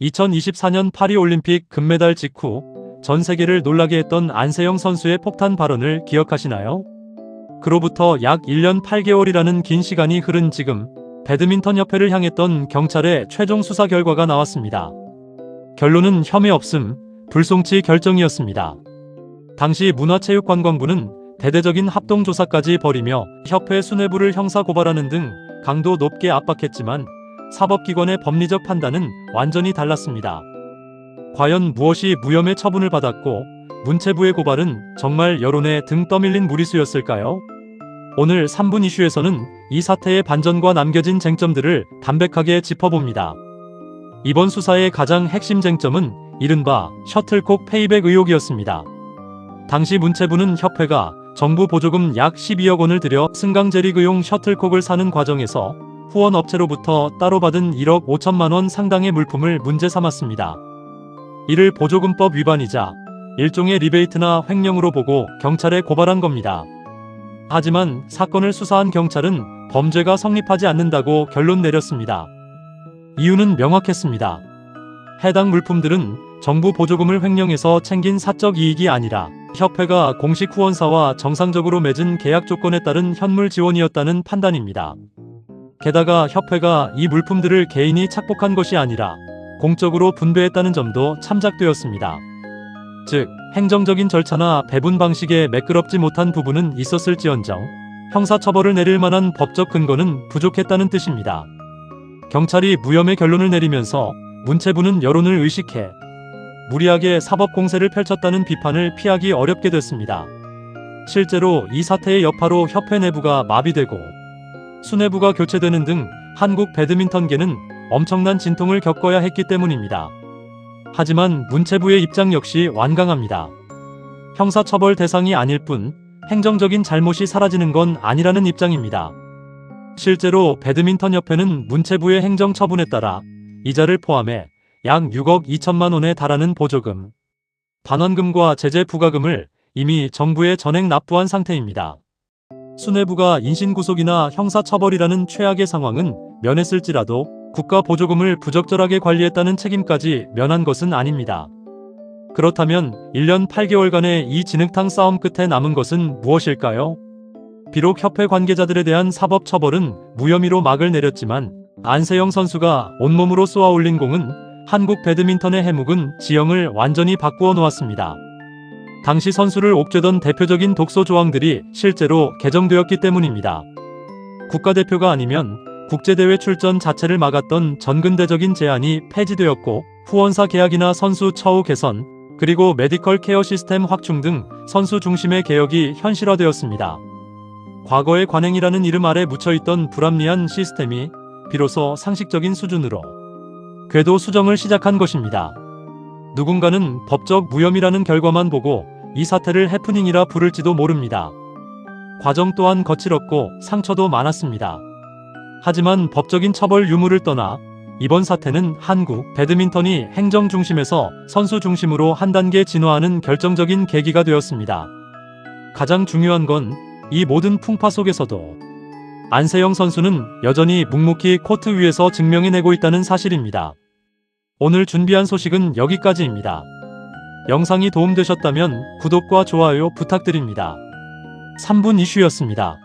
2024년 파리올림픽 금메달 직후 전 세계를 놀라게 했던 안세영 선수의 폭탄 발언을 기억하시나요? 그로부터 약 1년 8개월이라는 긴 시간이 흐른 지금 배드민턴협회를 향했던 경찰의 최종 수사 결과가 나왔습니다. 결론은 혐의 없음, 불송치 결정이었습니다. 당시 문화체육관광부는 대대적인 합동조사까지 벌이며 협회 수뇌부를 형사고발하는 등 강도 높게 압박했지만 사법기관의 법리적 판단은 완전히 달랐습니다. 과연 무엇이 무혐의 처분을 받았고 문체부의 고발은 정말 여론에 등 떠밀린 무리수였을까요? 오늘 3분 이슈에서는 이 사태의 반전과 남겨진 쟁점들을 담백하게 짚어봅니다. 이번 수사의 가장 핵심 쟁점은 이른바 셔틀콕 페이백 의혹이었습니다. 당시 문체부는 협회가 정부 보조금 약 12억 원을 들여 승강제리그용 셔틀콕을 사는 과정에서 후원업체로부터 따로 받은 1억 5천만 원 상당의 물품을 문제 삼았습니다. 이를 보조금법 위반이자 일종의 리베이트나 횡령으로 보고 경찰에 고발한 겁니다. 하지만 사건을 수사한 경찰은 범죄가 성립하지 않는다고 결론 내렸습니다. 이유는 명확했습니다. 해당 물품들은 정부 보조금을 횡령해서 챙긴 사적 이익이 아니라 협회가 공식 후원사와 정상적으로 맺은 계약 조건에 따른 현물 지원이었다는 판단입니다. 게다가 협회가 이 물품들을 개인이 착복한 것이 아니라 공적으로 분배했다는 점도 참작되었습니다. 즉, 행정적인 절차나 배분 방식에 매끄럽지 못한 부분은 있었을지언정 형사처벌을 내릴 만한 법적 근거는 부족했다는 뜻입니다. 경찰이 무혐의 결론을 내리면서 문체부는 여론을 의식해 무리하게 사법 공세를 펼쳤다는 비판을 피하기 어렵게 됐습니다. 실제로 이 사태의 여파로 협회 내부가 마비되고 수뇌부가 교체되는 등 한국 배드민턴계는 엄청난 진통을 겪어야 했기 때문입니다. 하지만 문체부의 입장 역시 완강합니다. 형사처벌 대상이 아닐 뿐 행정적인 잘못이 사라지는 건 아니라는 입장입니다. 실제로 배드민턴협회는 문체부의 행정처분에 따라 이자를 포함해 약 6억 2천만 원에 달하는 보조금, 반환금과 제재 부과금을 이미 정부에 전액 납부한 상태입니다. 수뇌부가 인신구속이나 형사처벌이라는 최악의 상황은 면했을지라도 국가 보조금을 부적절하게 관리했다는 책임까지 면한 것은 아닙니다. 그렇다면 1년 8개월간의 이 진흙탕 싸움 끝에 남은 것은 무엇일까요? 비록 협회 관계자들에 대한 사법 처벌은 무혐의로 막을 내렸지만 안세영 선수가 온몸으로 쏘아 올린 공은 한국 배드민턴의 해묵은 지형을 완전히 바꾸어 놓았습니다. 당시 선수를 옥죄던 대표적인 독소 조항들이 실제로 개정되었기 때문입니다. 국가대표가 아니면 국제대회 출전 자체를 막았던 전근대적인 제한이 폐지되었고 후원사 계약이나 선수 처우 개선, 그리고 메디컬 케어 시스템 확충 등 선수 중심의 개혁이 현실화되었습니다. 과거의 관행이라는 이름 아래 묻혀있던 불합리한 시스템이 비로소 상식적인 수준으로 궤도 수정을 시작한 것입니다. 누군가는 법적 무혐의라는 결과만 보고 이 사태를 해프닝이라 부를지도 모릅니다. 과정 또한 거칠었고 상처도 많았습니다. 하지만 법적인 처벌 유무를 떠나 이번 사태는 한국 배드민턴이 행정 중심에서 선수 중심으로 한 단계 진화하는 결정적인 계기가 되었습니다. 가장 중요한 건 이 모든 풍파 속에서도 안세영 선수는 여전히 묵묵히 코트 위에서 증명해내고 있다는 사실입니다. 오늘 준비한 소식은 여기까지입니다. 영상이 도움되셨다면 구독과 좋아요 부탁드립니다. 3분 이슈였습니다.